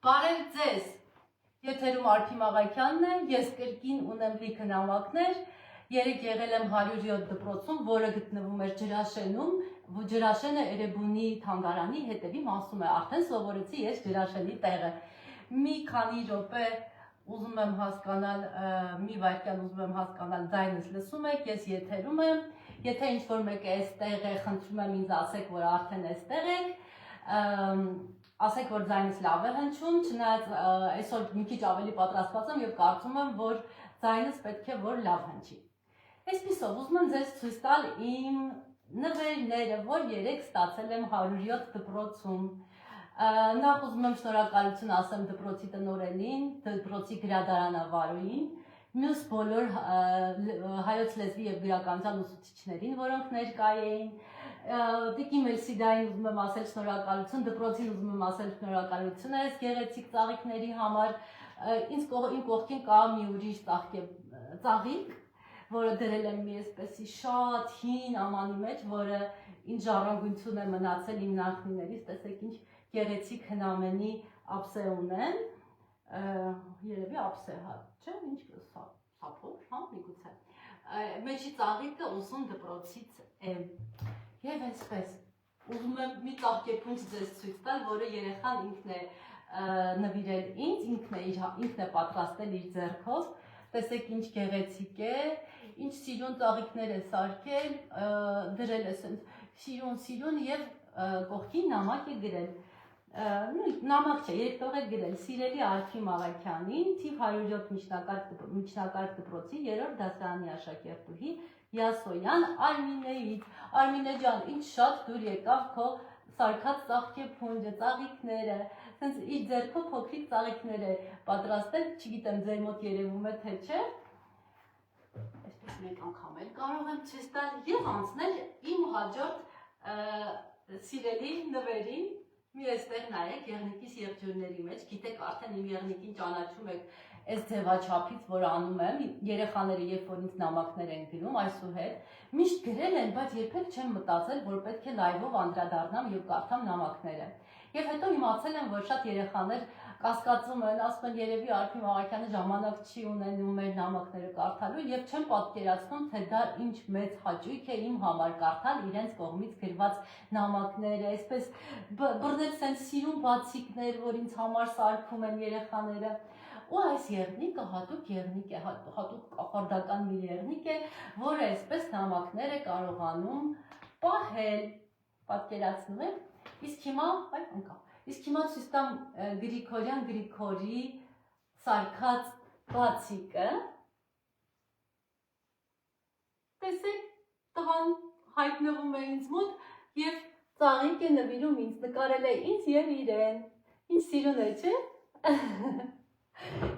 Բարև ձեզ, եթերում Արփի Մաղաքյանն է, ես կրկին ունեմ լիքը նամակներ, երեկ եղել եմ 107 դպրոցում, որը գտնվում էր Ջրաշենում, Ջրաշենը Էրեբունի թանգարանի հետևի մասում է, արդեն սովորեցի ես Ջրաշենի տեղը։ Մի քանի րոպե ուզում եմ հասկանալ, մի վայրկյան ուզում եմ հասկանալ, ձայնս լսում եք, ես եթերում եմ, եթե ինչ-որ մեկը այստեղ է, խնդրում եմ ինձ ասեք, որ արդեն այստեղ եք, ասեք, որ ձայնս լավ է հնչում, չնայած այսօր մի քիչ ավելի պատրաստված եմ և կարծում եմ, որ ձայնս պետք է որ լավ հնչի։ Այսպիսով, ուզում եմ ձեզ ցույց տալ իմ նվերները, որ երեկ ստացել եմ 107 դպրոցում։ Նախ ուզում եմ շնորհակալություն ասեմ դպրոցի տնօրենին, դպրոցի գրադարանավարուին, մյուս բոլոր հայոց լեզվի և գրականության ուսուցիչներին, որոնք ներկա էին, Տիկին Մելսիդային ուզում եմ ասել շնորհակալություն, դպրոցին ուզում եմ ասել շնորհակալություն այս գեղեցիկ ծաղիկների համար, իմ կողքին կա մի ուրիշ ծաղիկ, որը դրել եմ մի այսպեսի շատ հին ամանի մեջ, որը ինձ ժառանգություն է մնացել իմ նախնիներից, տեսեք ինչ գեղեցիկ հնամենի ափսե ունեն, երևի ափսե հա, չէ, ինչ սափոր, հա, միգուցե, մեջի ծաղիկը ուսուն դպրոցից է, և այսպես, ուզում եմ մի ծաղկեփունջ ձեզ ցույց տալ, որը երեխան ինքն է նվիրել ինձ, ինքն է պատրաստել իր ձեռքով, տեսեք ինչ գեղեցիկ է, ինչ սիրուն ծաղիկներ է սարքել, դրել է սիրուն և կողքին նամակ է գրել, նամակ չէ, երեքտող է գրել, սիրելի Արփի Մաղաքյանին, թիվ 107 միջնակարգ դպրոցի 3-րդ դասարանի աշակերտուհի Յասոյան Արմինեից, Արմինե ջան, ինչ շատ դուր եկավ քո սարքած ծաղկեփունջը, ծաղիկները, սենց իր ձեռքով փոքրիկ ծաղիկներ է պատրաստել, չգիտեմ ձեր մոտ երևում է թե չէ, այսպես մեկ անգամ էլ կարող եմ ցույց տալ և անցնել իմ հաջորդ սիրելի նվերին, մի այստեղ նայեք եղնիկիս եղջյուրների մեջ, գիտեք արդեն իմ եղնիկին ճանաչում եք այս ձևաչափից, որ անում եմ, երեխաները երբ որ ինձ նամակներ են գրում այսուհետ, միշտ գրել են, բայց երբեք չեմ մտածել, որ պետք է լայվով անդրադառնամ և կարդամ նամակները։ Եվ հետո իմացել եմ, որ շատ երեխաներ կասկածում են, ասում են երևի Արփի Մաղաքյանը ժամանակ չի ունենում մեր նամակները կարդալու և չեմ պատկերացնում, թե դա ինչ մեծ հաճույք է իմ համար կարդալ իրենց կողմից գրված նամակները, այսպես բռնել սենց սիրուն բացիկներ, որ ինձ համար սարքում են երեխաները։ Ու այս եղնիկը հատուկ եղնիկ է, հատուկ կախարդական մի եղնիկ է, որը այսպես նամակներ է կարողանում պահել, պատկերացնում եք, իսկ հիմա ցույց տամ Գրիգորյան Գրիգորի սարքած բացիկը, տեսեք, տղան հայտնվում է ինձ մոտ և ծաղիկ է նվիրում ինձ, նկարել է ինձ և իրեն, ինչ սիրուն է, չէ։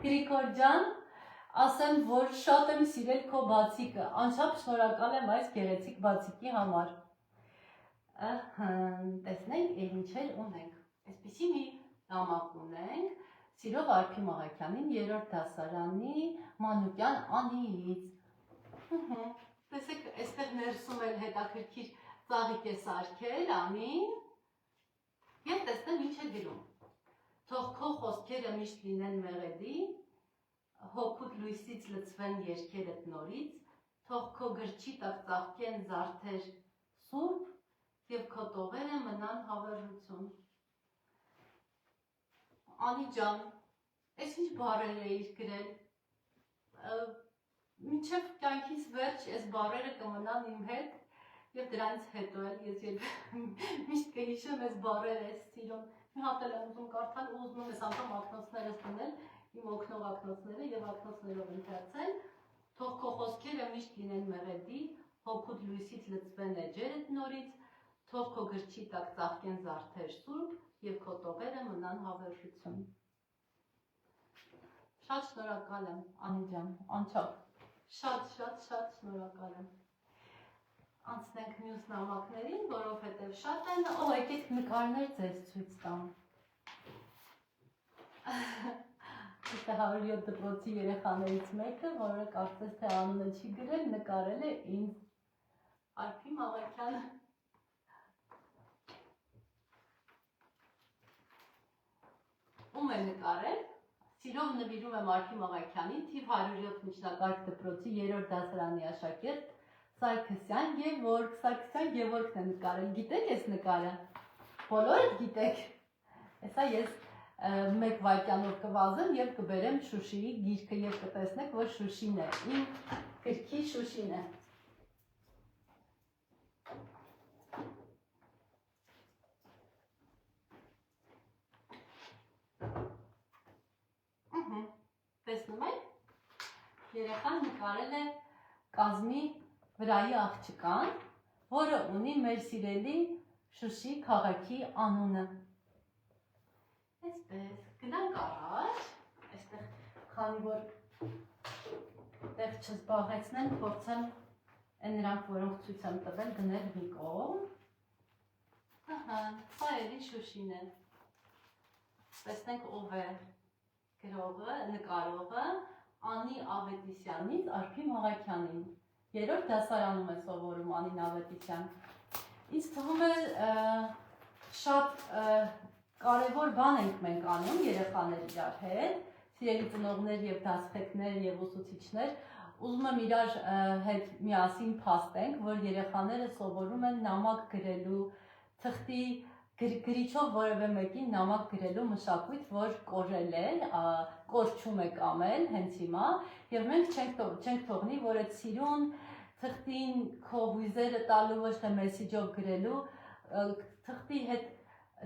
Գրիգոր ջան, ասեմ, որ շատ եմ սիրել քո բացիկը, անչափ շնորհակալ եմ այս գեղեցիկ բացիկի համար։ Տեսնենք, էլ ինչ էլ ունենք, այսպիսի մի նամակ ունենք, սիրով Արփի Մաղաքյանին 3-րդ դասարանի Մանուկյան Անիից։ Տեսեք, այստեղ ներսում էլ հետաքրքիր ծաղիկ է սարքել, Անին, և տեսնեմ ինչ է գրում։ Թող քո խոսքերը միշտ լինեն մեղեդի, հոգուտ լույսից լցվեն երգերդ նորից, թող քո գրչի տակ ծաղկեն զարդեր սուրբ և քո տողերը մնան հավերժություն։ Անի ջան, այս ինչ բառեր էիր գրել, մինչև կյանքիս վերջ այս բառերը կմնան իմ հետ և դրանից հետո էլ ես միշտ կհիշեմ այս բառերը ես սիրում, մի հատ էլ եմ ուզում կարդալ ու ուզում եմ ես անգամ ակնոցներս դնել, իմ օգնող ակնոցները և ակնոցներով ընթերցել, թող քո խոսքերը միշտ լինեն մեղեդի, հոգուտ լույսից լցվեն էջերդ նորից, թող քո գրչի տակ ծաղկեն զարդեր սուրբ և քո տողերը մնան հավերժություն։ Շատ շնորհակալ եմ, Անի ջան, անչափ, շատ շնորհակալ եմ։ Անցնենք մյուս նամակներին, որովհետև շատ են, եկեք նկարներ ձեզ ցույց տամ։ Այստեղ 107 դպրոցի երեխաներից մեկը, որը կարծես թե անունը չի գրել, նկարել է ինձ Արփի Մաղաքյանը։ Ում է նկարել, սիրով նվիրում եմ Արփի Մաղաքյանին, թիվ 107 միջնակարգ դպրոցի 3-րդ դասարանի աշակերտ Սարգսյան Գևորգն է նկարել, գիտեք ես նկարը, բոլորդ գիտեք, հեսա ես մեկ վայրկյանով կվազեմ և կբերեմ Շուշիի գիրքը և կտեսնեք, որ Շուշին է, իմ գրքի Շուշին է։ Տեսնում եք, երեխան նկարել է կազմի վրայի աղջկան, որը ունի մեր սիրելի Շուշի քաղաքի անունը։ Այսպես, գնանք առաջ, այստեղ քանի որ տեղ չզբաղեցնեն, փորձեմ նրանք, որոնք ցույց եմ տվել, գնել մի կողմ։ Ահա, սա էլի Շուշին է։ Տեսնենք ով է գրողը, նկարողը, Անի Ավետիսյանից Արփի Մաղաքյանին։ 3-րդ դասարանում է սովորում Անին Ավետիսյան։ Ինձ թվում է շատ կարևոր բան ենք մենք անում երեխաներ իրար հետ, սիրելի ծնողներ և դասղեկներ և ուսուցիչներ, ուզում եմ իրար հետ միասին փաստենք, որ երեխաները սովորում են նամակ գրելու, թղթի գրիչով որևէ մեկին նամակ գրելու մշակույթ, որ կորել է, կորչում է կամել հենց հիմա, և մենք չենք թողնի, որ այդ սիրուն թղթին քո հույզերը տալու, ոչ թե մեսիջով գրելու, թղթի հետ,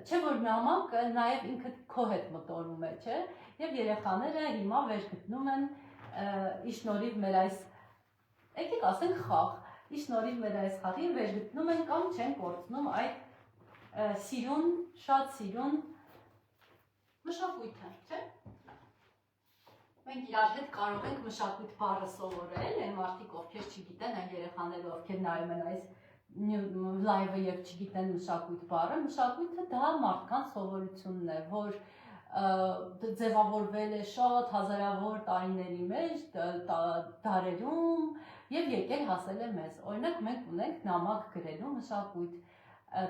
չէ որ նամակը նաև ինքը քո հետ մտորում է, չէ, և երեխաները հիմա վերգտնում են իշնորհիվ մեր այս, եկեք ասենք խաղ, իշնորհիվ մեր այս խաղի վերգտնում են կամ չեն կորցնում այդ սիրուն, շատ սիրուն մշակույթը, չէ՞։ Մենք իրար հետ կարող ենք մշակույթ բառը սովորել, այն մարդիկ, ովքեր չգիտեն, այն երեխաները, ովքեր նայում են այս լայվը և չգիտեն մշակույթ բառը, մշակույթը դա մարդկանց սովորությունն է, որ ձևավորվել է շատ հազարավոր տարիների մեջ, դարերում և եկել հասել է մեզ։ Օրինակ մենք ունենք նամակ գրելու մշակույթ,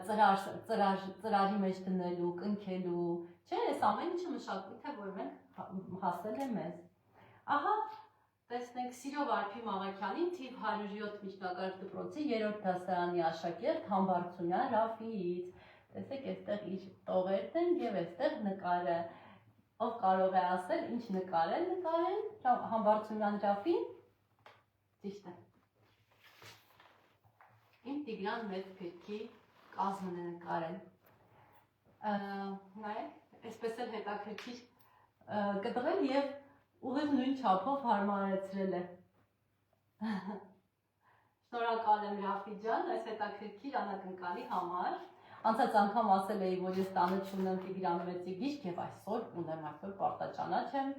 ծրարի մեջ դնելու, կնքելու, չէ, այս ամեն ինչը մշակույթ է, որ մենք հասել է մեզ։ Ահա, տեսնենք սիրով Արփի Մաղաքյանին, թիվ 107 միջնակարգ դպրոցի 3-րդ դասարանի աշակերտ Համբարձումյան Ռաֆից։ Տեսեք, այստեղ իր տողերն են և այստեղ նկարը։ Ով կարող է ասել, ինչ նկար է նկարել, Համբարձումյան Ռաֆին։ Ճիշտ է։ Իմ Տիգրան մեծ գրքի կազմն է նկարել։ Նայեք, այսպես էլ հետաքրքիր կտրել և ուղիղ նույն չափով հարմարեցրել է։ Շնորհակալ եմ Ռաֆի ջան, այս հետաքրքիր անակնկալի համար։ Անցած անգամ ասել էի, որ ես տանը չունեմ Տիգրան մեծի գիրք և այսօր ունեմ, այսօր պարտաճանաչ եմ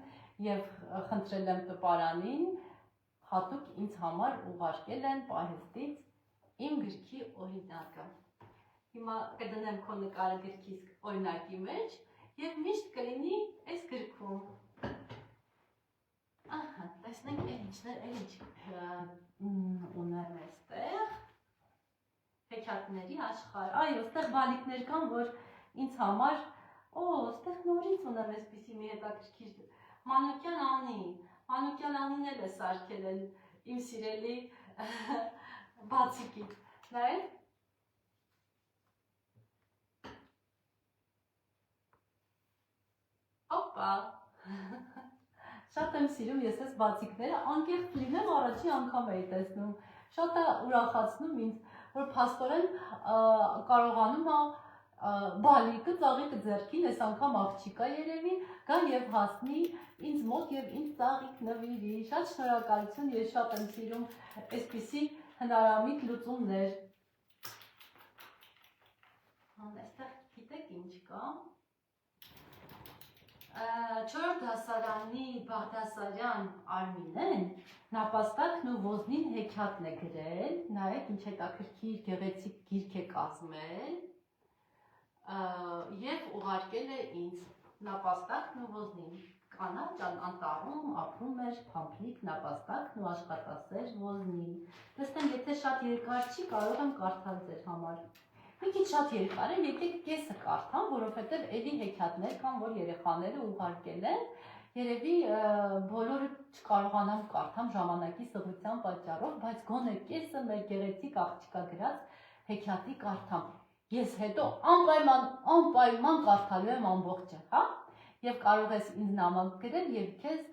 և խնդրել եմ տպարանին, հատուկ ինձ համար ուղարկել են պահեստից իմ գրքի օրինակը։ Հիմա կդնեմ քո նկարը գրքիս օրինակի մեջ և միշտ կլինի այս գրքում։ Ահա, տեսնենք էլ ինչ ունեմ այստեղ, հեքիաթների աշխարհ, այո, այստեղ բալիկներ կան, որ ինձ համար, այստեղ նորից ունեմ այսպիսի մի հետաքրքիր, Մանուկյան Անին էլ է սարքել իմ սիրելի բացիկի, նայեք, օպա, շատ եմ սիրում ես ես բացիկները, անկեղծ լինեմ առաջի անգամ էի տեսնում, շատ է ուրախացնում ինձ, որ փաստորեն կարողանում է բալիկը ծաղիկը ձեռքին, այս անգամ աղջիկա երևի, գա և հասնի ինձ մոտ և ինձ ծաղիկ նվիրի, շատ շնորհակալություն, ես շատ եմ սիրում այսպիսի հնարամիտ լուծումներ։ Այստեղ գիտեք ինչ կա։ 4-րդ դասարանի Բաղդասարյան Արմինեն նապաստակն ու ոզնին հեքիաթն է գրել, նայեք ինչ հետաքրքիր գեղեցիկ գիրք է կազմել և ուղարկել է ինձ նապաստակն ու ոզնին։ Կանաչ անտառում ապրում էր փամփլիկ նապաստակն ու աշխատասեր ոզնին։ Տեսնեմ, եթե շատ երկար չի, կարող եմ կարդալ ձեր համար։ Մի քիչ շատ երկար է, եկեք կեսը կարդամ, որովհետև էլի հեքիաթներ կան, որ երեխաները ուղարկել են, երևի բոլորը չկարողանամ կարդամ ժամանակի սղության պատճառով, բայց գոնե կեսը մեր գեղեցիկ աղջիկա գրած հեքիաթի կարդամ։ Ես հետո անպայման կարդալու եմ ամբողջը, հա? Եվ կարող ես ինձ նամակ գրել եւ քեզ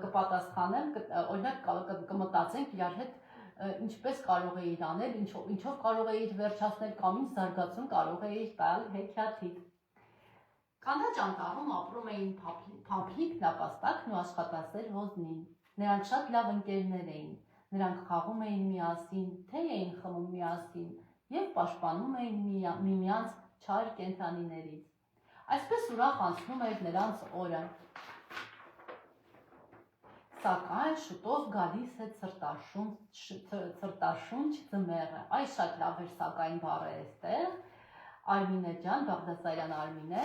կպատասխանեմ, օրինակ կմտածենք իրար հետ ինչպես կարող էիր անել, ինչով կարող էիր վերջացնել կամ ինչ զարգացում կարող էիր տալ հեքիաթիդ։ Կանաչ անտառում ապրում էին Փամփլիկ, Նապաստակն ու աշխատասեր Ոզնին։ Նրանք շատ լավ ընկերներ էին։ Նրանք խաղում էին միասին, թե էին խմում միասին եւ պաշտպանում էին միմյանց չար կենդանիներից։ Այսպես ուրախ անցնում էր նրանց օրը։ Սակայն շուտով գալիս է ցրտաշունչ ձմեռը։ Այս շատ լավ էր սակայն բառը էստեղ, Արմինե ջան, Բաղդասարյան Արմինե,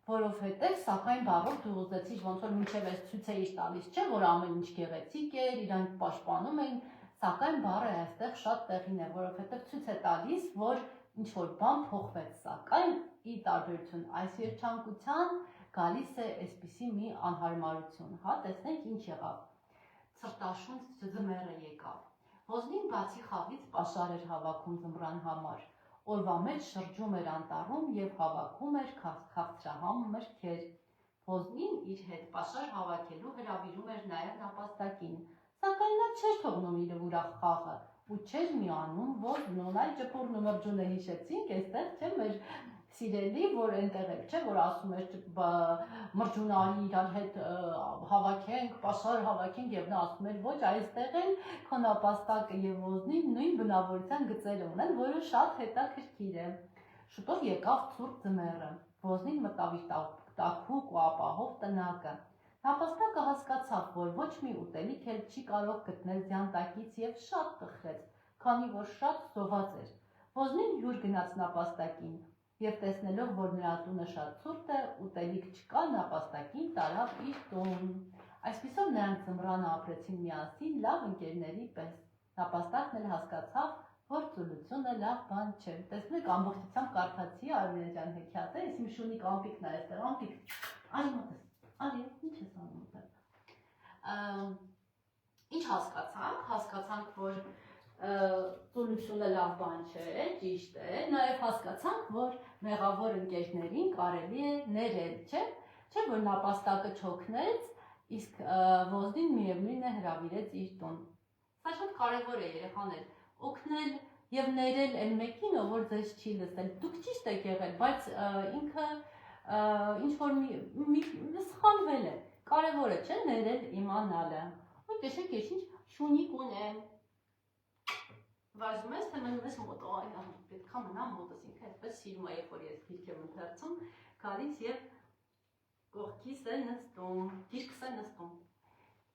որովհետև սակայն բառով դու ուզեցիր ոնց որ մինչև այս ցույց էիր տալիս, չէ, որ ամեն ինչ գեղեցիկ էր, իրանք պաշտպանում էին, սակայն բառը այստեղ շատ տեղին է, որովհետև ցույց է տալիս, որ ինչ որ բան փոխվեց, սակայն ի տարբերություն այս երջանկության գալիս է այսպիսի մի անհարմարություն, հա, տեսնենք ինչ եղավ։ Ցրտաշունչ ձմեռը եկավ։ Ոզնին բացի խաղից պաշար էր հավաքում ձմռան համար։ Օրվա մեջ շրջում էր անտառում եւ հավաքում էր քաղցրահամ մրգեր։ Ոզնին իր հետ պաշար հավաքելու հրավիրում էր նաեւ նապաստակին, սակայն նա չէր թողնում իր ուրախ խաղը ու չէր միանում Ոզնուն։ Այդ ճպուրն ու մրջունը հիշեցինք, այստեղ չէ մեր սիրելի, որ այնտեղ էլ չէ, որ ասում էր մրջունարի իրար հետ հավաքենք, պաշար հավաքենք եւ նա ասում էր ոչ, այստեղ էլ քո նապաստակը եւ Ոզնին նույն բնավորության գծեր ունեն, որը շատ հետաքրքիր է։ Շուտով եկավ ցուրտ ձմեռը։ Ոզնին մտավ իր տաքուկ ու ապահով տնակը։ Նապաստակը հասկացավ, որ ոչ մի ուտելիք էլ չի կարող գտնել ձյան տակից եւ շատ տխրեց, քանի որ շատ սոված էր։ Ոզնին հյուր գնաց նապաստակին եւ տեսնելով, որ նրա տունը շատ ցուրտ է, ուտելիք չկա, նապաստակին տարավ իր տուն։ Այսպիսով նրանք ձմռանը ապրեցին միասին լավ ընկերների պես։ Նապաստակն էլ հասկացավ, որ ծուլությունը լավ բան չէ։ Տեսնեք, ամբողջությամբ կարդացի Արմինե ջան հեքիաթը, ես իմ շունիկ ամպիկն է այստեղ, ամպիկ։ Արի մոտս, արի, ինչ ես անում այդտեղ։ Ինչ հասկացանք։ Հասկացանք, որ ծուլությունը լավ բան չէ, ճիշտ է, նաև հասկացանք, որ մեղավոր ընկերներին կարելի է ներել, չէ, որ նապաստակը չօգնեց, իսկ Ոզնին միևնույն է հրավիրեց իր տուն։ Սա շատ կարևոր է երեխաներ, օգնել եւ ներել այն մեկին, որ ձեզ չի լսել։ Դուք ճիշտ եք եղել, բայց ինքը ինչ որ մի սխալվել է։ Կարևորը չէ ներել իմանալը։ Ու տեսեք, ես ինչ շունիկ ունեմ։ Վազում ես, թե մնում ես մոտո, այն պետք է մնա մոտս, ինքը այսպես սիրում է, երբ որ ես գիրք եմ ընթերցում, գալիս եւ կողքիս է նստում, գիրքս է նստում։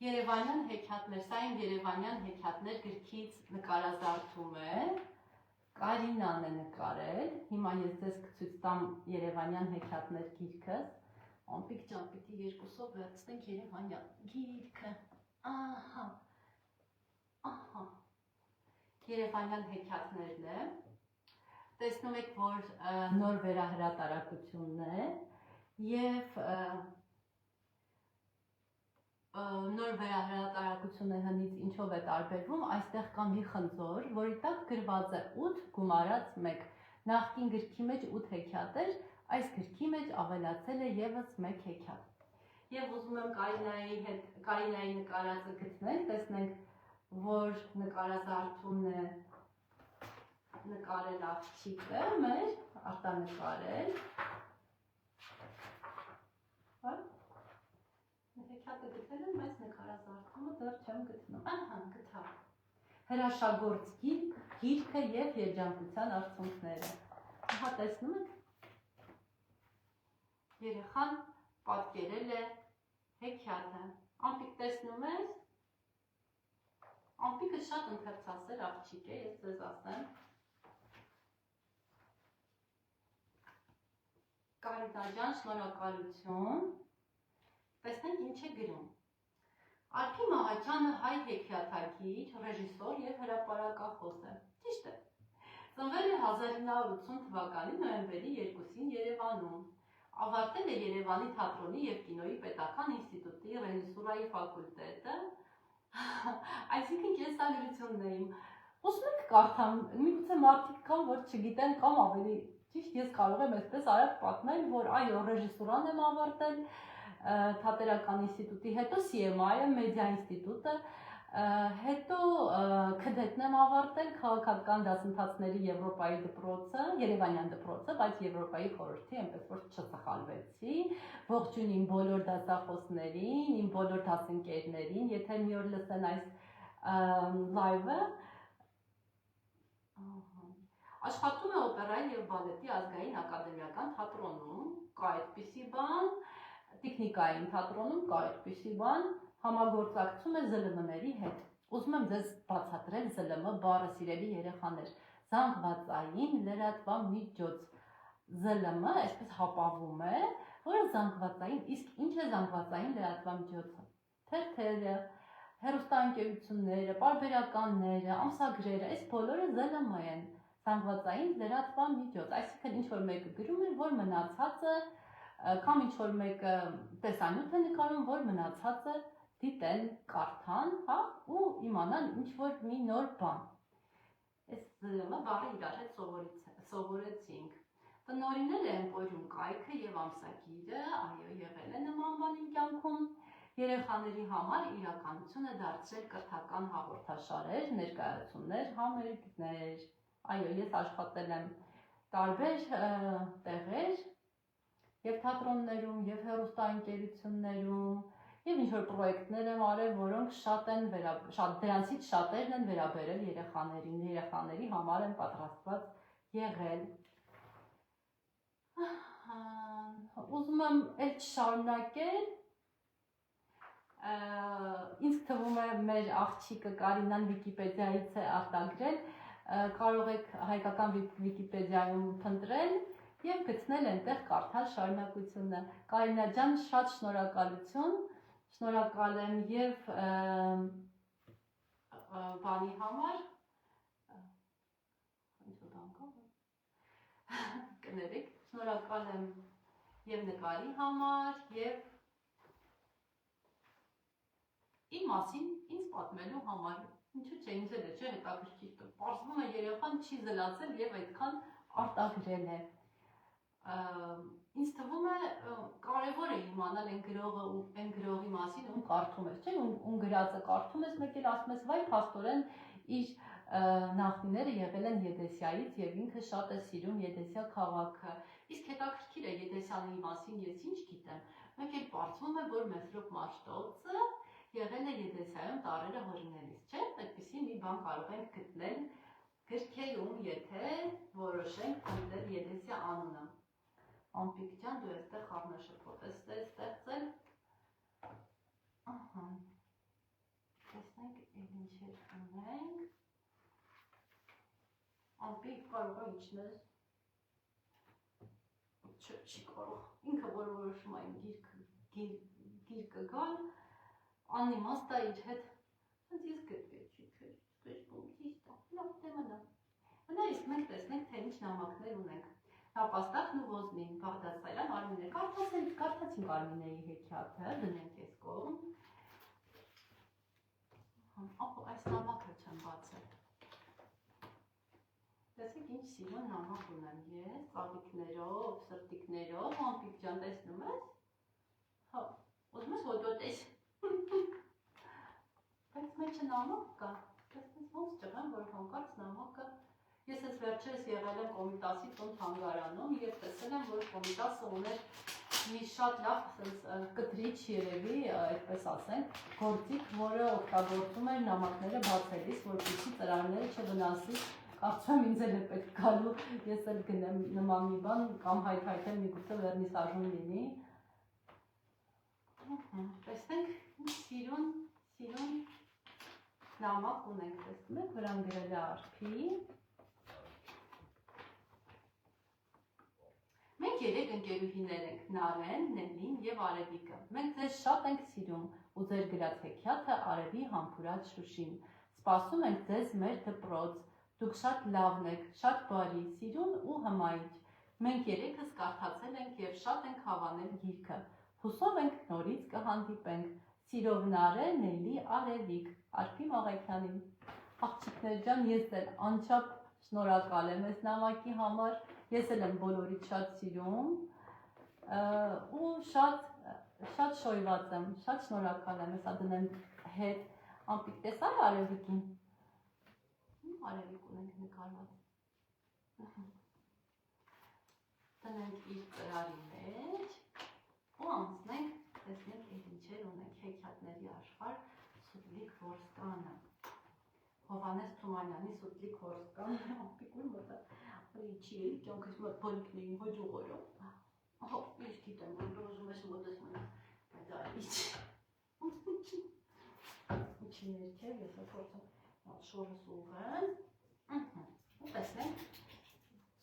Երևանյան հեքիաթներ, սա իմ Երևանյան հեքիաթներ գրքից նկարազարդում է, Կարինան է նկարել, հիմա ես ձեզ կցույց տամ Երևանյան հեքիաթներ գիրքս, ամպիկ ջան, պիտի երկուսով վերցնենք Երևանյան գիրքը, ահա, Երևանյան հեքիաթներն է, տեսնում եք, որ նոր վերահրատարակությունն է և նոր վերահրատարակությունը հնից ինչով է տարբերվում, այստեղ կա մի խնձոր, որի տակ գրված է 8 գումարած 1, նախկին գրքի մեջ 8 հեքիաթ էր, այս գրքի մեջ ավելացել է ևս 1 հեքիաթ։ Եվ ուզում եմ Կարինայի նկարածը գտնենք, տեսնենք, որ նկարազարդումն է նկարել աղջիկը մեր, արտանկարել, հեքիաթը գտել եմ, բայց նկարազարդումը դեռ չեմ գտնում, ահա, գտա, հրաշագործ գիրքը և երջանկության արդյունքները, ահա տեսնում եք, երեխան պատկերել է հեքիաթը, ամպիկ տեսնում ես, ամպիկը շատ ընթերցասեր աղջիկ է, ես ձեզ ասեմ, Կարինա ջան, շնորհակալություն, տեսնենք ինչ է գրում։ Արփի Մահաչյանը հայ հեքիաթագիր, ռեժիսոր և հրապարակախոս է։ Ճիշտ է։ Ծնվել է 1980 թվականի նոյեմբերի 2-ին Երևանում։ Ավարտել է Երևանի թատրոնի և կինոյի պետական ինստիտուտի ռեժիսուրայի ֆակուլտետը։ Այսինքն կենսագրությունն էիմ։ Ուզում եք կարդամ, միգուցե մարդիկ կան, որ չգիտեն կամ ավելի ճիշտ ես կարող եմ այսպես արագ պատմել, որ այո, ռեժիսուրան եմ ավարտել, թատերական ինստիտուտի, հետո CMI-ը, մեդիա ինստիտուտը, հետո ՔԴՏ-ն եմ ավարտել, քաղաքական դասընթացների Եվրոպայի դպրոցը, Երևանյան դպրոցը, բայց Եվրոպայի խորհրդի, այնպես որ չսխալվեցի, ողջույն իմ բոլոր դասախոսներին, իմ բոլոր դասընկերներին, եթե մի օր լսեն այս լայվը, աշխատում է օպերայի և բալետի ազգային ակադեմիական թատրոնում, կա այդպիսի բան, տեխնիկային թատրոնում կա այդպիսի բան, համագործակցում է ԶԼՄ-ների հետ։ Ուզում եմ ձեզ բացատրել ԶԼՄ բառը, սիրելի երեխաներ, զանգվածային լրատվամիջոց։ ԶԼՄ այսպես հապավում է, որը զանգվածային, իսկ ինչ է զանգվածային լրատվամիջոցը։ Թերթերը, հեռուստաընկերությունները, պարբերականները, ամսագրերը, այս բոլորը ԶԼՄ են, զանգվածային լրատվամիջոց, այսինքն ինչ որ մեկը գրում է, որ մնացածը կամ ինչ որ մեկը տեսանյութ է նկարում, որ մնացածը դիտեն, կարդան, հա, ու իմանան ինչ որ մի նոր բան։ Այս ԶԼՄ բառը իրար հետ սովորեցինք։ Տնօրինել է Էմպորիում կայքը և ամսագիրը, այո, եղել է նման բան իմ կյանքում։ Երեխաների համար իրականություն է դարձրել կրթական հաղորդաշարեր, ներկայացումներ, համերգներ։ Այո, ես աշխատել եմ տարբեր տեղեր, և թատրոններում, և հեռուստաընկերություններում, և ինչ-որ պրոյեկտներ եմ արել, որոնք դրանցից շատերն են վերաբերել երեխաներին, երեխաների համար են պատրաստված եղել։ Ուզում եմ էլ չշարունակել, ինձ թվում է մեր աղջիկը Կարինան Վիկիպեդիայից է արտագրել, կարող եք հայկական Վիկիպեդիայում փնտրել և գտնել այնտեղ կարդալ շարունակությունը։ Կարինա ջան, շատ շնորհակալություն, շնորհակալ եմ և բանի համար, կներեք, շնորհակալ եմ և նկարի համար, և իմ մասին ինձ պատմելու համար, ինչու չէ, ինձ էլ է չէ հետաքրքիր, պարզվում է երեխան չի զլացել և այդքան արտագրել է։ Ինձ թվում է կարևոր է իմանալ այն գրողի մասին, ում կարդում ես, չէ, ում գրածը կարդում ես, մեկ էլ ասում ես, վայ, փաստորեն իր նախնիները եղել են Եդեսիայից և ինքը շատ է սիրում Եդեսիա քաղաքը։ Իսկ հետաքրքիր է Եդեսյանի մասին ես ինչ գիտեմ, մեկ էլ պարզվում է, որ Մեսրոպ Մաշտոցը եղել է Եդեսայում տառերը հորինելիս, չէ, այդպիսի մի բան կարող ենք գտնել գրքերում, եթե որոշենք փնտրել Եդեսիա անունը։ Ամպիկ ջան, դու այստեղ խառնաշփոթ ես ստեղծել։ Ահա։ Տեսնենք, էլ ինչեր ունենք։ Ամպիկ կարող է իջնել։ Չի կարող։ Ինքը որոշում է գիրկը գալ, անիմաստ է իր հետ։ Ոնց ես գտվեցի, լավ թե մնա։ Մնա իսկ մենք տեսնենք, թե ինչ նամակներ ունենք։ Նապաստակ Նուվոզնին, Բաղդասարյան, Արմինե, կարդացինք Արմինեի հեքիաթը, դնենք այս կողմ։ Այս նամակը չեմ բացել։ Տեսեք ինչ սիրուն նամակ ունեմ ես, ծաղիկներով, սրտիկներով, Ամպիկ ջան, տեսնում ես։ Հա, ուզում ես հոդոտես։ Բայց մեջը նամակ կա, տեսնես ոնց ճղեմ, որ հանկարծ նամակը։ Ես ես վերջերս եղել եմ Կոմիտասի տուն թանգարանում և տեսել եմ, որ Կոմիտասը ուներ մի շատ լավ կտրիչ երևի, այդպես ասենք, գործիք, որը օգտագործում էր նամակները բացելիս, որպեսզի ծրարները չվնասի, կարծում եմ ինձ էլ է պետք գալու, ես էլ գնեմ նման մի բան, կամ հայթայթեմ միգուցե վերնիսաժում լինի։ Տեսնենք, սիրուն նամակ ունենք, տեսնում եք, վրան գրել է արփի։ Մենք երեք ընկերուհիներ ենք, Նարեն, Նելին և Արևիկը։ Մենք ձեզ շատ ենք սիրում ու ձեր գրած հեքիաթը Արևի համբուրած Շուշին։ Սպասում ենք ձեզ մեր դպրոց։ դուք շատ լավն եք, շատ բարի, սիրուն ու հմայիչ։ Մենք երեքս կարդացել ենք եւ շատ ենք հավանել գիրքը։ Հուսով ենք նորից կհանդիպենք։ Սիրով Նարէ, Նելի, Արևիկ, Արփի Մաղաքյանին։ Աղջիկներ ջան, ես էլ անչափ շնորհակալ եմ այս նամակի համար։ Ես էլ եմ բոլորիդ շատ սիրում ու շատ շոյված եմ, շատ շնորհակալ եմ։ Հեսա դնեմ հետ ամպիկ տեսա Արևիկին։ Արևիկ ունենք նկարված։ Տնենք իր ծրարի մեջ ու անցնենք, տեսնենք այդ ինչեր ունենք հեքիաթների աշխարհ Սուտլիկ Որսկանը։ Հովհաննես Թումանյանի Սուտլիկ Որսկանը, ապիկուն մոտա, ինչի էի, կյանքս մոտ բոլիկներին հոջուղորում։ Ահա, ինչ գիտեմ, որ ուզում ես մոտես մնա, դա ինչ։ Ինչի ներքև, ես փորձեմ շորս ուղղեմ։ Ու տեսնենք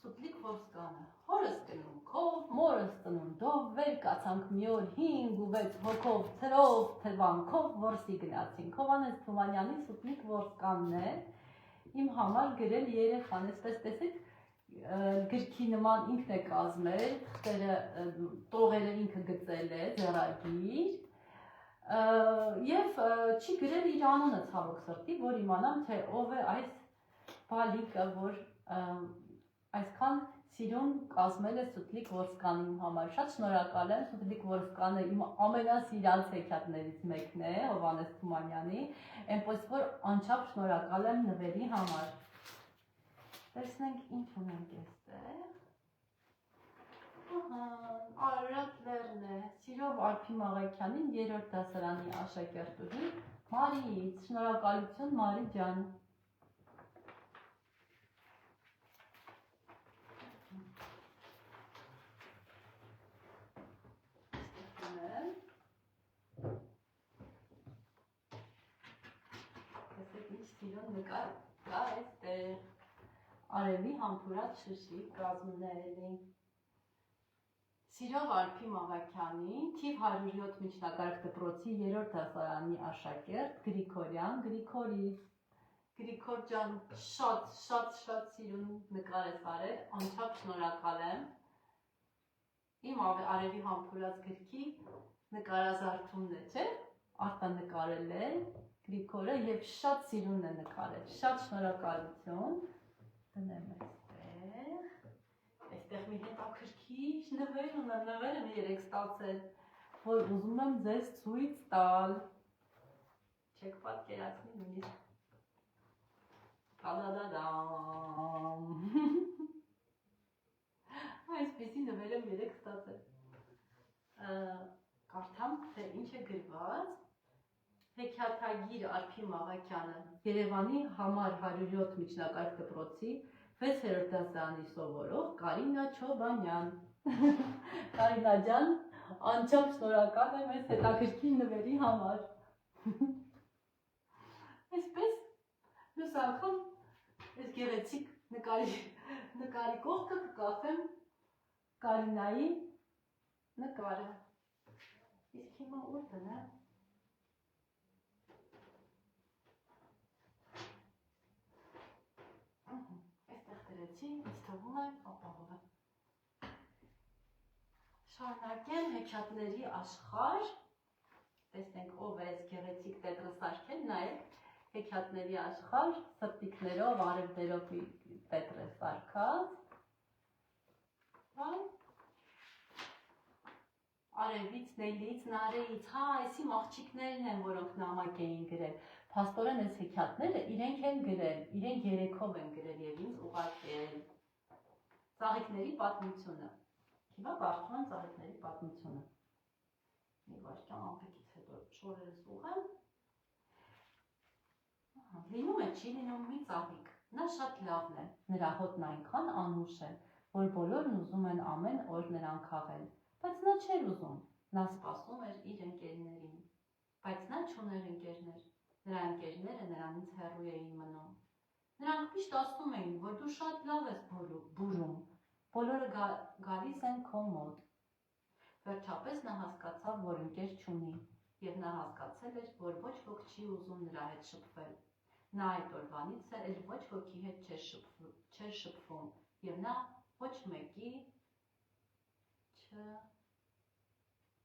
Սուտլիկ Որսկանը։ Հորս կնում քով, մորս ծնունդով, վեր կացանք մի օր 5 ու 6 հոգով, թրով, թվանքով որսի գնացինք։ Հովհաննես Թումանյանի Սուտլիկ Որսկանն է իմ համար գրել երեխան, այսպես տեսեք, գրքի նման ինքն է կազմել, տողերը ինքը գծել է, ձեռագիր, եւ չի գրել իր անունը ցավոք սրտի, որ իմանամ, թե ով է այս բալիկը, որ այսքան սիրուն կազմել է Սուտլիկ Որսկանը իմ համար։ Շատ շնորհակալ եմ, Սուտլիկ Որսկանը իմ ամենասիրած հեքիաթներից մեկն է, Հովհաննես Թումանյանի, այնպես որ անչափ շնորհակալ եմ նվերի համար։ Տեսնենք ինչ ունենք այստեղ։ Արարատ Լեռն է, սիրով Արփի Մաղաքյանին 3-րդ դասարանի աշակերտուհի Մարիից, շնորհակալություն Մարի ջան։ Սիրուն նկար կա այստեղ, արևի համբուրած շշիկ կազմների։ Սիրով Արփի Մաղաքյանին, թիվ 107 միջնակարգ դպրոցի 3-րդ դասարանի աշակերտ Գրիգորյան Գրիգորից։ Գրիգոր ջան, շատ սիրուն նկար ես արել, անչափ շնորհակալ եմ։ Իմ արևի համբուրած գրքի նկարազարդումն է, չէ՞, արտանկարել է Գրիգորը եւ շատ սիրուն է նկարել, շատ շնորհակալություն։ Դնեմ այստեղ։ Այստեղ մի հետաքրքիր նվեր ունեմ, նվերը մի 3 ստացել, որ ուզում եմ ձեզ ցույց տալ։ Չեք պատկերացնի նույնիսկ։ Տա-դա-դա-դամ։ Այսպեսի նվեր եմ 3 ստացել։ Կարդամ, թե ինչ է գրված։ Հեքիաթագիր Արփի Մաղաքյանը, Երևանի համար 107 միջնակարգ դպրոցի 6-րդ դասարանի սովորող Կարինա Չոբանյան։ Կարինա ջան, անչափ շնորհակալ եմ այս հետաքրքիր նվերի համար։ Այսպես, մյուս անգամ այս գեղեցիկ նկարի կողքը կկախեմ Կարինայի նկարը։ Իսկ հիմա ուր դնեմ։ Այստեղ դրեցի, ինձ թվում է ապահով է։ Շարունակեմ հեքիաթների աշխարհ։ Տեսնենք ով է այս գեղեցիկ տետրը սարքել, նայեք հեքիաթների աշխարհ, սրտիկներով, արևներով տետր է սարքած։ Արևից, Նելից, Նարեից, հա, այսի աղջիկներն են, որոնք նամակ էին գրել։ Փաստորեն այս հեքիաթները իրենք են գրել, իրենք երեքով են գրել եւ ինձ ուղարկել։ Ծաղիկների պատմությունը։ Հիմա կարդում եմ ծաղիկների պատմությունը։ Մի վարքյան ամպիկից հետո շորերս ուղղեմ։ Լինում է, չի լինում մի ծաղիկ։ Նա շատ լավն է, նրա հոտն այնքան անուշ է, որ բոլորն ուզում են ամեն օր նրան քաղել, բայց նա չէր ուզում, նա սպասում էր իր ընկերներին, բայց նա չուներ ընկերներ, նրա ընկերները նրանից հեռու էին մնում։ Նրանք միշտ ասում էին, որ դու շատ լավ ես բուրում, բոլորը գալիս են քո մոտ։ Վերջապես նա հասկացավ, որ ընկեր չունի, եւ նա հասկացել էր, որ ոչ ոք չի ուզում նրա հետ շփվել։ նա այդ օրվանից էլ ոչ ոքի հետ չէր շփվում եւ նա ոչ մեկի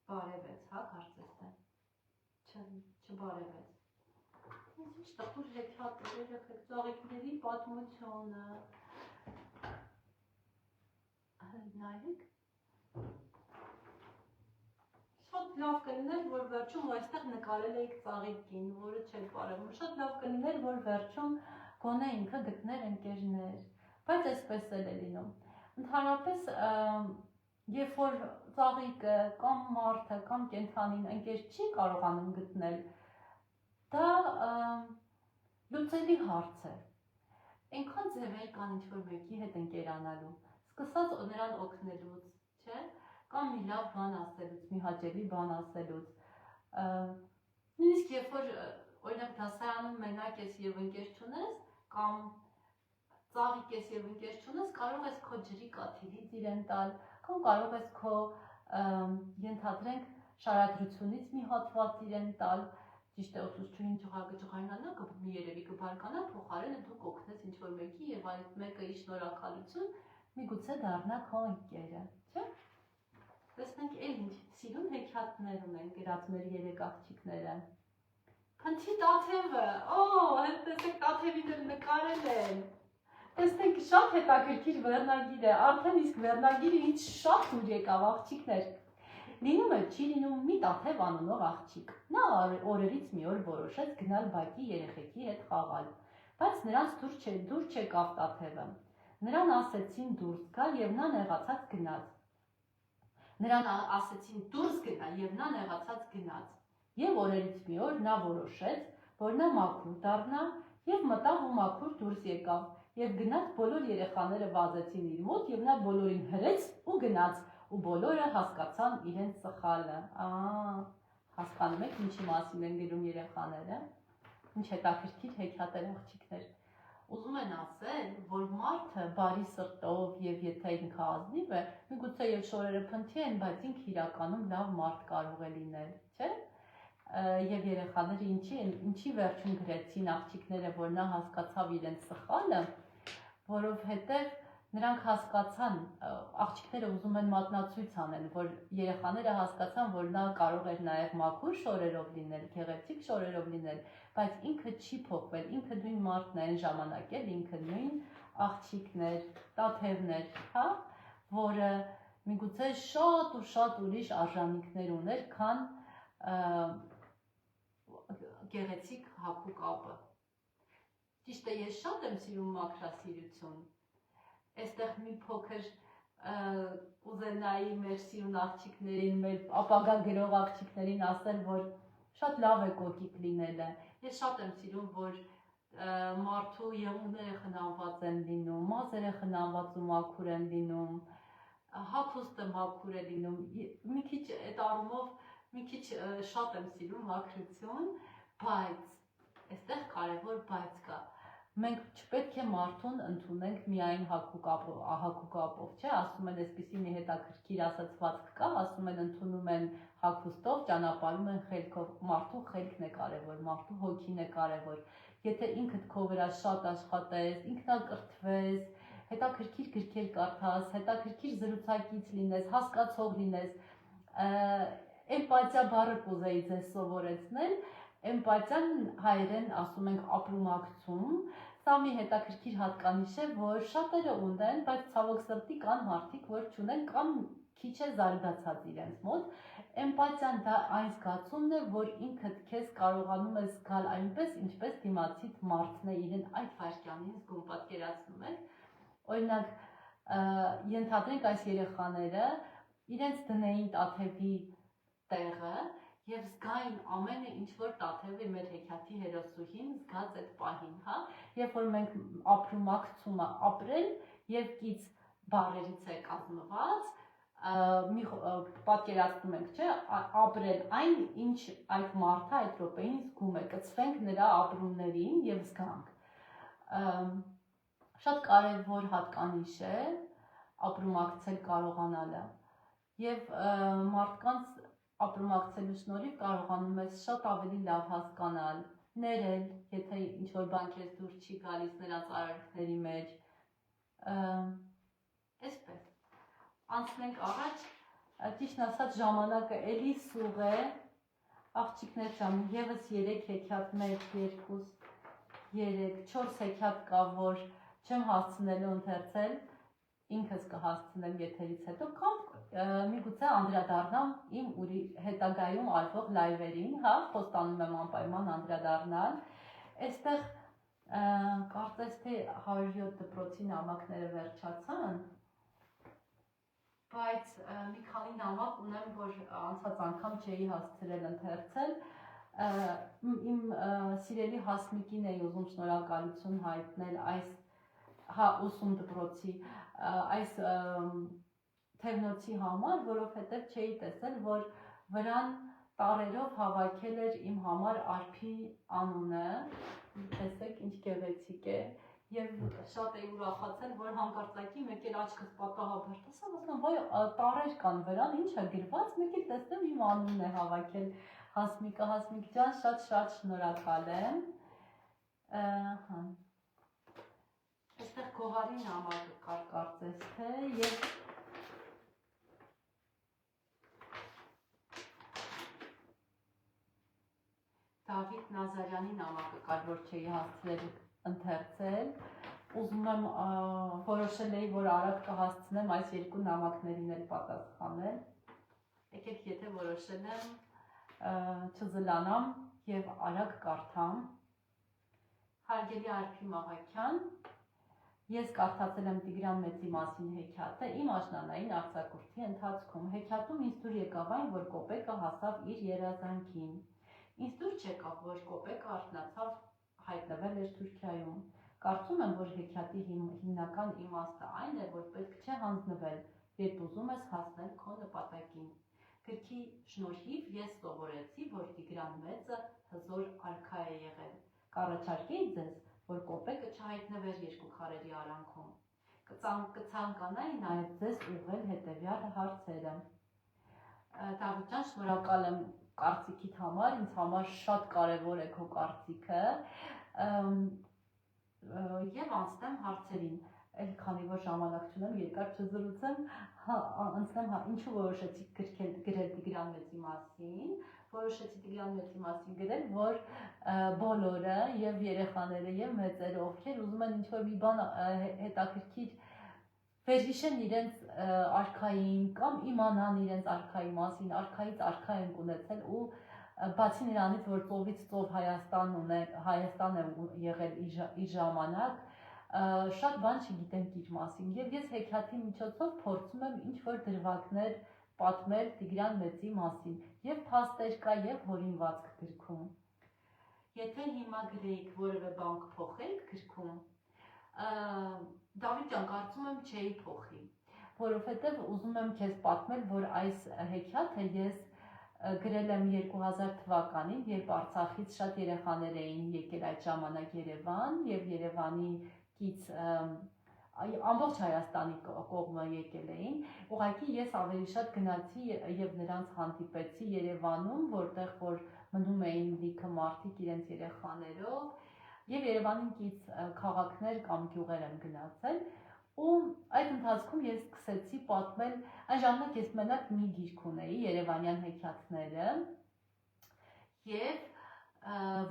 չբարևեց, հա, կարծես թե չբարևեց։ Ինչ տխուր հեքիաթ երեխեք, ծաղիկների պատմությունը։ Նայեք։ Շատ լավ կլիներ, որ վերջում այստեղ նկարել էիք ծաղիկին, որը չէր բարևում։ Շատ լավ կլիներ, որ վերջում գոնե ինքը գտներ ընկերներ, բայց այսպես էլ է լինում։ Ընդհանրապես, երբ որ ծաղիկը կամ մարդը կամ կենդանին ընկեր չի կարողանում գտնել, դա լուծելի հարց է։ Այնքան ձևեր կան ինչ-որ մեկի հետ ընկերանալու, սկսած նրան օգնելուց, չէ՞, կամ մի լավ բան ասելուց, մի հաճելի բան ասելուց։ Նույնիսկ երբ որ օրինակ դասարանում մենակ ես եւ ընկեր չունես, կամ ծաղիկ ես եւ ընկեր չունես, կարող ես քո ջրի կաթիլից իրեն տալ, կամ կարող ես քո ենթադրենք շարադրությունից մի հատված իրեն տալ, ճիշտ է ուսուցչուհին ջղայնանա, մի երևի կբարկանա, փոխարենը դուք օգնես ինչ-որ մեկի եւ այդ մեկը ի շնորհակալություն միգուցե դառնա քո ընկերը, չէ՞։ Տեսնենք էլ ինչ սիրուն հեքիաթներ ունեն գրած մեր երեք աղջիկները։ Փնթի տաթևը, հետ տեսեք տաթևին էլ նկարել են։ Տեսնենք շատ հետաքրքիր վերնագիր է, արդեն իսկ վերնագիրը ինչ շատ ուր եկավ աղջիկներ։ Լինում է չի լինում մի տաթև անունով աղջիկ։ Նա օրերից մի օր որոշեց գնալ բակի երեխեքի հետ խաղալ, բայց նրանց դուր չեկավ տաթևը։ Նրան ասեցին դուրս գալ եւ նա նեղացած գնաց։ Նրան ասեցին դուրս գնա եւ նա նեղացած գնաց։ Եվ օրերից մի օր նա որոշեց, որ նա մաքուր դառնա եւ մտավ ու մաքուր դուրս եկավ եւ գնաց բոլոր երեխաները վազեցին իր մոտ եւ նա բոլորին հրեց ու գնաց ու բոլորը հասկացան իրենց սխալը։ Հասկանում եք ինչի մասին են գրում երեխաները։ Ինչ հետաքրքիր հեքիաթեր աղջիկներ։ Ուզում են ասել, որ մարդը բարի սրտով եւ եթե ինքը ազնիվ է, միգուցե եւ շորերը փնթի են, բայց ինքը իրականում լավ մարդ կարող է լինել, չէ՞։ Եվ երեխաները ինչի վերջում գրեցին աղջիկները, որ նա հասկացավ իրենց սխալը, որովհետեւ նրանք հասկացան, աղջիկները ուզում են մատնացույց անեն, որ երեխաները հասկացան, որ նա կարող էր նաև մաքուր շորերով լինել, գեղեցիկ շորերով լինել, բայց ինքը չի փոխվել, ինքը նույն մարդն է այն ժամանակ էլ, ինքը նույն աղջիկն էր, տաթևն էր, հա, որը միգուցե շատ ու շատ ուրիշ արժանինքներ ուներ, քան գեղեցիկ հագու կապը։ Ճիշտ է, ես շատ եմ սիրում մաքրասիրություն։ Այստեղ մի փոքր ուզենայի մեր սիրուն աղջիկներին, մեր ապագա գրող աղջիկներին ասել, որ շատ լավ է կոկիկ լինելը։ Ես շատ եմ սիրում, որ մարդու եղունգները խնամված են լինում, մազերը խնամված ու մաքուր են լինում, հագուստը մաքուր է լինում։ Մի քիչ այդ առումով մի քիչ շատ եմ սիրում մաքրություն, բայց այստեղ կարևոր բայց կա։ Մենք չպետք է մարդուն ընդունենք միայն հագու կապով, չէ, ասում են այսպիսի մի հետաքրքիր ասացվածք կա, ասում են ընդունում են հագուստով, ճանապարհում են խելքով, մարդու խելքն է կարևոր, մարդու հոգին է կարևոր։ Եթե ինքդ քո վրա շատ աշխատես, ինքնակրթվես, հետաքրքիր գրքեր կարդաս, հետաքրքիր զրուցակից լինես, հասկացող լինես, էմպաթիա բառը կուզեի ձեզ սովորեցնել, էմպաթիան հայերեն ասում ենք ապրումակցում, սա մի հետաքրքիր հատկանիշ է, որ շատերը ունեն, բայց ցավոք սրտի կան մարդիկ, որ չունեն կամ քիչ է զարգացած իրենց մոտ։ Էմպաթիան դա այն զգացումն է, որ ինքդ քեզ կարողանում ես զգալ այնպես, ինչպես դիմացիդ մարդն է իրեն այդ վայրկյանին զգում, պատկերացնում եք։ Օրինակ, ենթադրենք այս երեխաները իրենց դնեին տաթևի տեղը եւ զգային ամենը ինչ որ տաթևը մեր հեքիաթի հերոսուհին զգաց այդ պահին, հա, երբ որ մենք ապրումակցումը ապրել եւ կից բառերից է կազմված, մի պատկերացնում ենք, չէ, ապրել այն ինչ այդ մարդը այդ րոպեին զգում է, կցվենք նրա ապրումներին եւ զգանք։ Շատ կարեւոր հատկանիշ է ապրումակցել կարողանալը եւ մարդկանց ապրումակցելու շնորհիվ կարողանում ես շատ ավելի լավ հասկանալ ներել, եթե ինչ-որ բան քեզ դուր չի գալիս նրանց արարքների մեջ, այսպես, անցնենք առաջ, ճիշտ ասած ժամանակը էլի սուղ է, աղջիկներ ջան, եւս 3 հեքիաթ, 1, 2, 3, 4 հեքիաթ կա, որ չեմ հասցնելու ընթերցել, ինքս կհասցնեմ եթերից հետո, կամ միգուցե անդրադառնամ իմ հետագայում արվող լայվերին, հա, խոստանում եմ անպայման անդրադառնալ, այստեղ կարծես թե 107 դպրոցի նամակները վերջացան, բայց մի քանի նամակ ունեմ, որ անցած անգամ չէի հասցրել ընթերցել, իմ սիրելի Հասմիկին էի ուզում շնորհակալություն հայտնել այս 80 դպրոցի այս թևնոցի համար, որովհետև չէի տեսել, որ վրան տարերով հավաքել էր իմ համար Արփի անունը, տեսեք ինչ գեղեցիկ է, եւ շատ էի ուրախացել, որ հանկարծակի մեկ էլ աչքս պատահաբար տեսա, ասում վայ տարեր կան վրան, ինչ է գրված, մեկ էլ տեսնեմ իմ անունն է հավաքել Հասմիկը, Հասմիկ ջան, շատ շնորհակալ եմ, հա այստեղ Գոհարի նամակը կար կարծես թե եւ Դավիթ Նազարյանի նամակը կար, որ չէի հասցրել ընթերցել, ուզում եմ որոշել էի, որ արագ կհասցնեմ այս 2 նամակներին էլ պատասխանել, եկեք եթե որոշել եմ չզլանամ եւ արագ կարդամ, հարգելի Արփի Մաղաքյան, ես կարդացել եմ Տիգրան Մեծի մասին հեքիաթը իմ աշնանային արձակուրդի ընթացքում, հեքիաթում ինձ դուր եկավ այն, որ Կոպեկը հասավ իր երազանքին, ինձ դուր չեկավ, որ Կոպեկը արթնացավ հայտնվել էր Թուրքիայում, կարծում եմ, որ հեքիաթի հիմնական իմաստը այն է, որ պետք չէ հանձնվել, երբ ուզում ես հասնել քո նպատակին, գրքի շնորհիվ ես սովորեցի, որ Տիգրան Մեծը հզոր արքա է եղել, կառաջարկեի ձեզ, որ Կոպեկը չհայտնվեր երկու քարերի արանքում, կցանկանայի նաև ձեզ ուղղել հետևյալ հարցերը, Դավիթ ջան, շնորհակալ եմ կարծիքիդ համար, ինձ համար շատ կարևոր է քո կարծիքը եւ անցնեմ հարցերին, այլ քանի որ ժամանակ չունեմ, երկար չզրուցեմ, անցնեմ ինչու որոշեցի գրել Տիգրան Մեծի մասին, որոշեցի Տիգրան Մեծի մասին գրել, որ բոլորը եւ երեխաները եւ մեծերը, ովքեր ուզում են ինչ-որ մի բան հետաքրքիր վերհիշեն իրենց արքային կամ իմանան իրենց արքայի մասին, արքայից արքա են ունեցել ու բացի նրանից, որ ծովից ծով Հայաստան է եղել իր ժամանակ, շատ բան չգիտենք իր մասին եւ ես հեքիաթի միջոցով փորձում եմ ինչ-որ դրվագներ պատմել Տիգրան Մեծի մասին եւ փաստեր կա եւ հորինվածք գրքում։ Եթե հիմա գրեիք որևէ բան կփոխեիք գրքում, Դավիթ ջան, կարծում եմ չէի փոխի, որովհետեւ ուզում եմ քեզ պատմել, որ այս հեքիաթը ես գրել եմ 2000 թվականին, երբ Արցախից շատ երեխաներ էին եկել այդ ժամանակ Երևան եւ Երևանից ամբողջ Հայաստանի կողմը եկել էին, ուղղակի ես ավելի շատ գնացի եւ նրանց հանդիպեցի Երևանում, որտեղ որ մնում էին լիքը մարդիկ իրենց երեխաներով եւ Երևանին կից քաղաքներ կամ գյուղեր եմ գնացել ու այդ ընթացքում ես սկսեցի պատմել, այն ժամանակ ես մենակ մի գիրք ունեի Երևանյան հեքիաթները եւ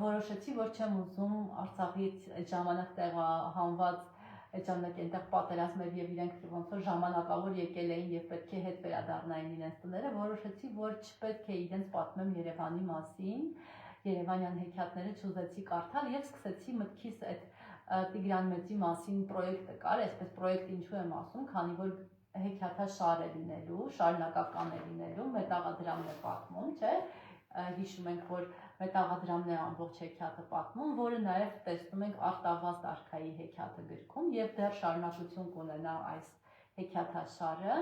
որոշեցի, որ չեմ ուզում Արցախից այդ ժամանակ տեղահանված այդ ժամանակ այնտեղ պատերազմ էր եւ իրենք ոնց որ ժամանակավոր եկել էին եւ պետք է հետ վերադառնային իրենց տները, որոշեցի, որ չպետք է իրենց պատմեմ Երևանի մասին, Երևանյան հեքիաթները չուզեցի կարդալ եւ սկսեցի մտքիս այդ Տիգրան Մեծի մասին պրոյեկտը կար, այսպես պրոյեկտ ինչու եմ ասում, քանի որ հեքիաթաշար է լինելու, շարունակական է լինելու, մետաղադրամն է պատմում, չէ՞, հիշում ենք, որ մետաղադրամն է ամբողջ հեքիաթը պատմում, որը նաև տեսնում ենք Արտավազդ արքայի հեքիաթը գրքում եւ դեռ շարունակություն կունենա այս հեքիաթաշարը։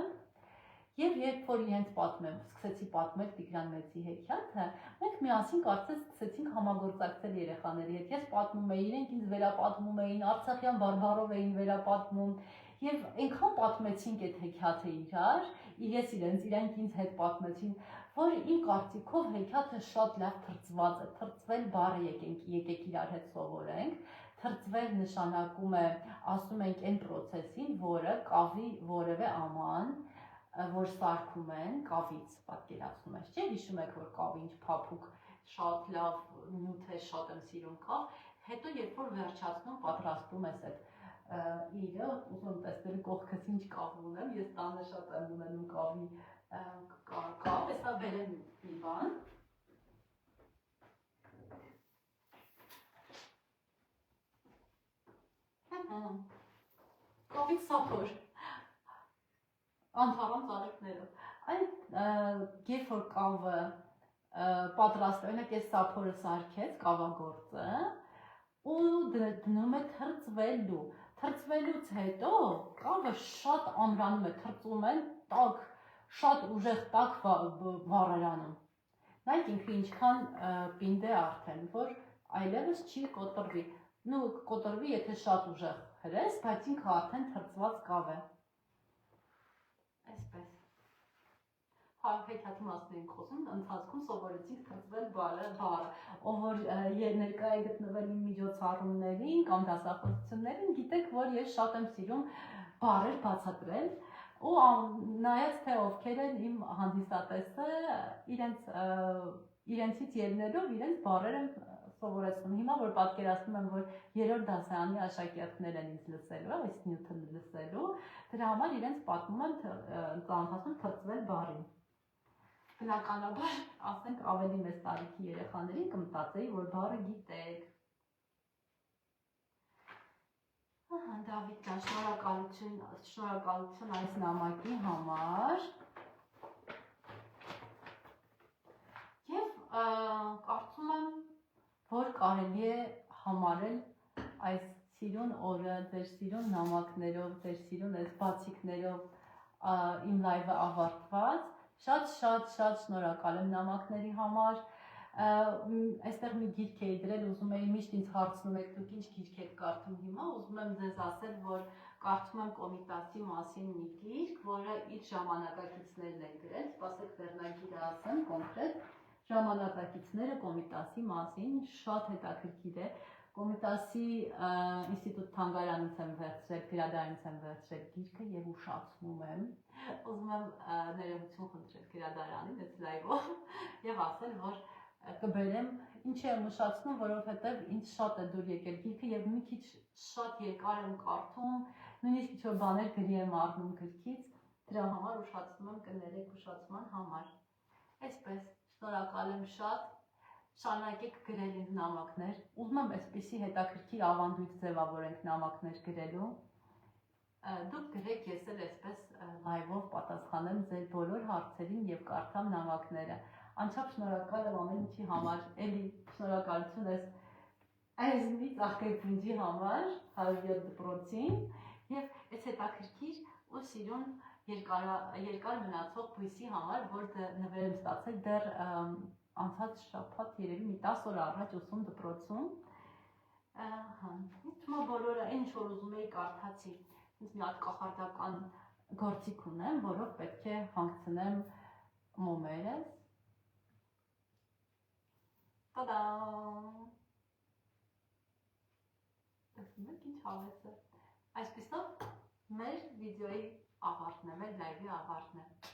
Եվ երբ որ իրենց սկսեցի պատմել Տիգրան Մեծի հեքիաթը, մենք միասին կարծես սկսեցինք համագործակցել երեխաների հետ։ Ես պատմում էի, իրենք ինձ վերապատմում էին, արցախյան բարբառով էին վերապատմում եւ այնքան պատմեցինք այդ հեքիաթը իրար, ես իրենք ինձ հետ պատմեցին, որ իմ կարծիքով հեքիաթը շատ լավ թրծված է, թրծվել բառը եկեք իրար հետ սովորենք, թրծվել նշանակում է, ասում ենք այն process-ին, որը կավի որևէ աման, որ սարքում են, կավից պատկերացնում ես, չէ՞, հիշում եք, որ կավի ինչ փափուկ, շատ լավ նյութ է, շատ եմ սիրում կավ, հետո երբ որ վերջացնում պատրաստում ես այդ իրը, ուզում եմ տեսնել կողքս ինչ կավ ունեմ, ես տանը շատ եմ ունենում կավի կավ, հեսա բերեմ մի բան, կավից սափոր, անթառան ծաղիկներով, այդ երբ որ կավը պատրաստ օրինակ ես սափորը սարքեց կավագործը ու դնում է թրծվելուց հետո կավը շատ ամրանում է, թրծում են տաք, շատ ուժեղ տաք վառարանում, նայք ինքը ինչքան պինդ է արդեն, որ այլևս չի կոտրվի, նու կոտրվի եթե շատ ուժեղ հրես, բայց ինքը արդեն թրծված կավ է, այսպես հեքիաթի մասն էինք խոսում, ընթացքում սովորեցինք թրծվել բառը, ով որ ներկա է գտնվել իմ միջոցառումներին կամ դասախոսություններին, գիտեք, որ ես շատ եմ սիրում բառեր բացատրել ու նայած թե ովքեր են իմ հանդիսատեսը իրենցից ելնելով իրենց բառեր են սովորեցնում, հիմա որ պատկերացնում եմ, որ երրորդ դասարանի աշակերտներ են ինձ լսելու, այս նյութը լսելու, դրա համար իրենց պատմում եմ ծանոթացնում թրծվել բառին Բնականաբար, ասենք ավելի մեծ տարիքի երեխաներին կմտածեի, որ բառը գիտեք։ Դավիթ, շնորհակալություն այս նամակի համար։ Եվ կարծում եմ, որ կարելի է համարել այս սիրուն օրը, ձեր սիրուն նամակներով, ձեր սիրուն այս բացիկներով իմ լայվը ավարտված։ Շատ շնորհակալ եմ նամակների համար, այստեղ մի գիրք էի դրել, ուզում էի միշտ ինձ հարցնում եք, դուք ինչ գիրք եք կարդում հիմա, ուզում եմ ձեզ ասել, որ կարդում եմ Կոմիտասի մասին մի գիրք, որը իր ժամանակակիցներն են գրել, սպասեք վերնագիրը ասեմ կոնկրետ, ժամանակակիցները Կոմիտասի մասին, շատ հետաքրքիր է, Կոմիտասի ինստիտուտ թանգարանից եմ վերցրել, գրադարանից եմ վերցրել գիրքը և ուշացնում եմ, ուզում եմ ներողություն խնդրել գրադարանին այս լայվով և ասել, որ կբերեմ, ինչի եմ ուշացնում, որովհետև ինձ շատ է դուր եկել գիրքը և մի քիչ շատ երկար եմ կարդում, նույնիսկ ինչ-որ բաներ գրի եմ առնում գրքից, դրա համար ուշացնում եմ, կներեք ուշացման համար։ Այսպես, շնորհակալ եմ շատ, շարունակեք գրել ինձ նամակներ, ուզում եմ այսպիսի հետաքրքիր ավանդույթ ձևավորենք նամակներ գրելու, դուք գրեք, ես էլ այսպես լայվով պատասխանեմ ձեր բոլոր հարցերին և կարդամ նամակները, անչափ շնորհակալ եմ ամեն ինչի համար, էլի շնորհակալություն այս մի ծաղկեփունջի համար, 107 դպրոցին և այս հետաքրքիր ու սիրուն երկար մնացող բույսի համար, որ նվեր եմ ստացել դեռ անցած շաբաթ երևի մի 10 օր առաջ ուսում դպրոցում, ինձ թվում է բոլորը այն ինչ որ ուզում էի կարդացի, ինձ մի հատ կախարդական գործիք ունեմ, որով պետք է հանգցնեմ մոմերս, տադամ, տեսնում եք ինչ հավես է, այսպիսով մեր վիդեոյի ավարտն է, մեր լայվի ավարտն է։